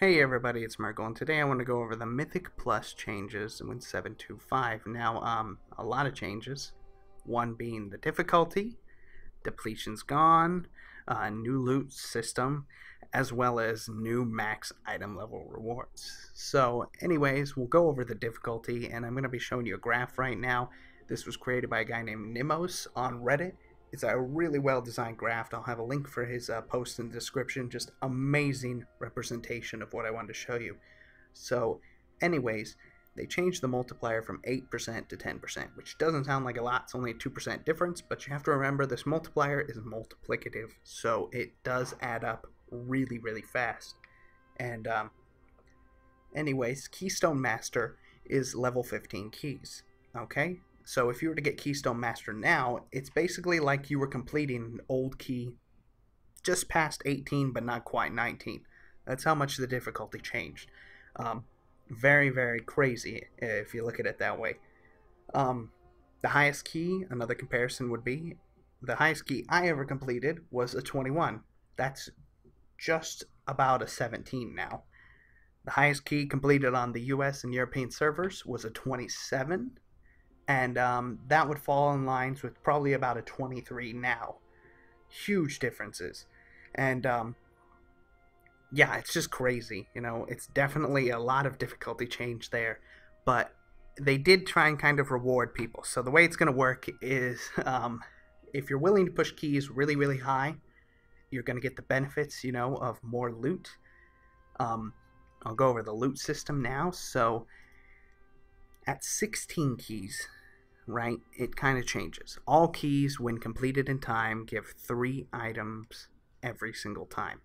Hey everybody, it's Marco, and today I want to go over the Mythic Plus changes in 7.2.5. Now, a lot of changes. One being the difficulty, depletion's gone, new loot system, as well as new max item level rewards. So, anyways, we'll go over the difficulty, and I'm going to be showing you a graph right now. This was created by a guy named Nimos on Reddit. It's a really well designed graph. I'll have a link for his post in the description. Just amazing representation of what I wanted to show you. So, anyways, they changed the multiplier from 8% to 10%, which doesn't sound like a lot. It's only a 2% difference, but you have to remember this multiplier is multiplicative, so it does add up really, really fast. And anyways, Keystone Master is level 15 keys, okay? So if you were to get Keystone Master now, it's basically like you were completing an old key just past 18 but not quite 19. That's how much the difficulty changed. Very, very crazy if you look at it that way. The highest key, another comparison would be, the highest key I ever completed was a 21. That's just about a 17 now. The highest key completed on the US and European servers was a 27. And that would fall in lines with probably about a 23 now. Huge differences. And yeah, it's just crazy. You know, it's definitely a lot of difficulty change there. But they did try and kind of reward people. So the way it's going to work is if you're willing to push keys really, really high, you're going to get the benefits, you know, of more loot. I'll go over the loot system now. So at 16 keys, right, it kind of changes. All keys, when completed in time, give 3 items every single time.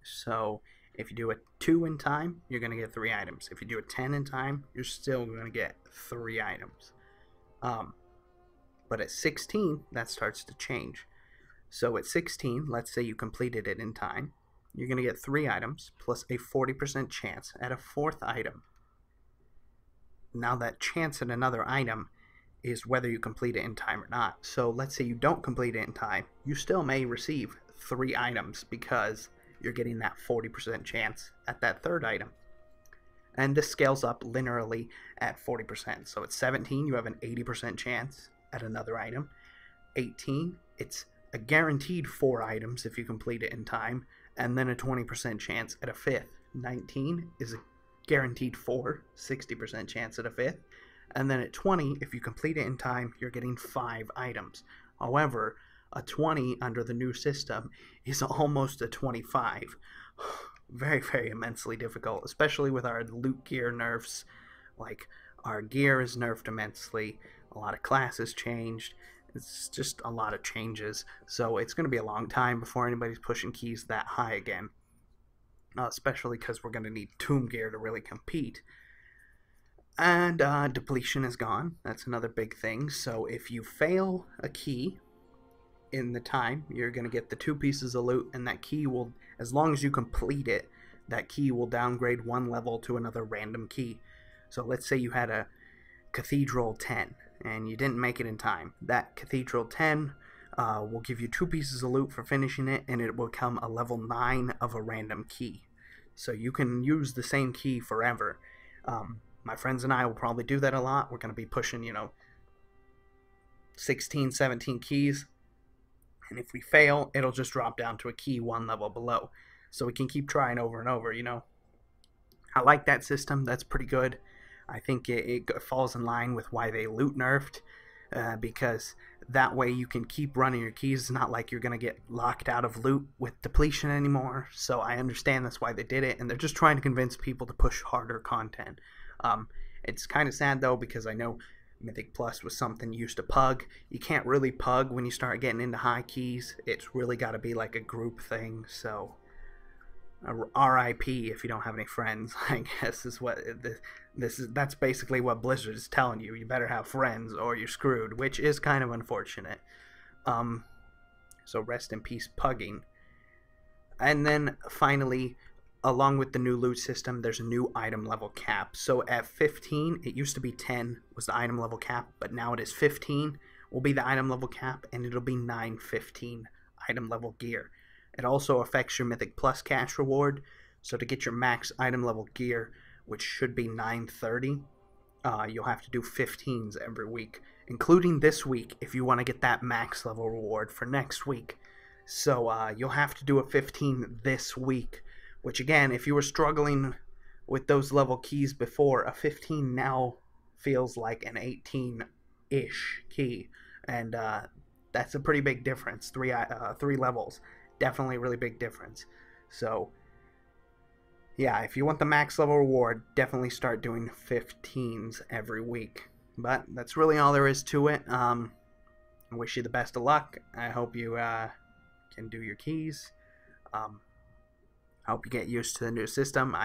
So if you do a 2 in time, you're going to get 3 items. If you do a 10 in time, you're still going to get 3 items. But at 16, that starts to change. So at 16, let's say you completed it in time, you're going to get 3 items plus a 40% chance at a 4th item. Now that chance at another item is whether you complete it in time or not. So let's say you don't complete it in time, you still may receive 3 items because you're getting that 40% chance at that 3rd item. And this scales up linearly at 40%. So at 17, you have an 80% chance at another item. 18, it's a guaranteed 4 items if you complete it in time, and then a 20% chance at a 5th. 19 is a guaranteed 60% chance at a 5th. And then at 20, if you complete it in time, you're getting 5 items. However, a 20 under the new system is almost a 25. Very, very immensely difficult, especially with our loot gear nerfs. Like, our gear is nerfed immensely, a lot of classes changed. It's just a lot of changes. So it's going to be a long time before anybody's pushing keys that high again. Especially because we're going to need tomb gear to really compete. And depletion is gone. That's another big thing. So if you fail a key in the time, you're going to get the 2 pieces of loot, and that key will, as long as you complete it, that key will downgrade 1 level to another random key. So let's say you had a Cathedral 10 and you didn't make it in time. That Cathedral 10 will give you 2 pieces of loot for finishing it, and it will become a level 9 of a random key. So you can use the same key forever. My friends and I will probably do that a lot. We're going to be pushing, 16, 17 keys. And if we fail, it'll just drop down to a key 1 level below. So we can keep trying over and over, I like that system. That's pretty good. I think it falls in line with why they loot nerfed. Because that way you can keep running your keys. It's not like you're going to get locked out of loot with depletion anymore. So I understand that's why they did it. And they're just trying to convince people to push harder content. It's kind of sad though, because I know Mythic Plus was something you used to pug. You can't really pug when you start getting into high keys. It's really got to be like a group thing. So RIP if you don't have any friends, I guess is what that's basically what Blizzard is telling you. You better have friends or you're screwed, which is kind of unfortunate. So rest in peace pugging. And then finally, along with the new loot system, there's a new item level cap. So at 15, it used to be 10 was the item level cap, but now it is 15 will be the item level cap, and it'll be 915 item level gear. It also affects your Mythic Plus cash reward. So to get your max item level gear, which should be 930, you'll have to do 15s every week, including this week if you want to get that max level reward for next week. So you'll have to do a 15 this week, which again, if you were struggling with those level keys before, a 15 now feels like an 18-ish key, and that's a pretty big difference. Three levels, definitely a really big difference. So yeah, if you want the max level reward, definitely start doing 15s every week. But that's really all there is to it. I wish you the best of luck. I hope you can do your keys. I hope you get used to the new system.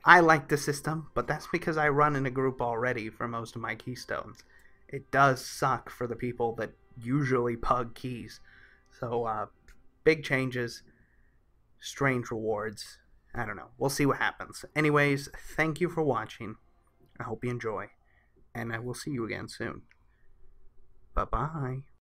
I like the system, but that's because I run in a group already for most of my keystones. It does suck for the people that usually pug keys. So big changes, strange rewards. I don't know. We'll see what happens. Anyways, thank you for watching. I hope you enjoy, and I will see you again soon. Bye-bye.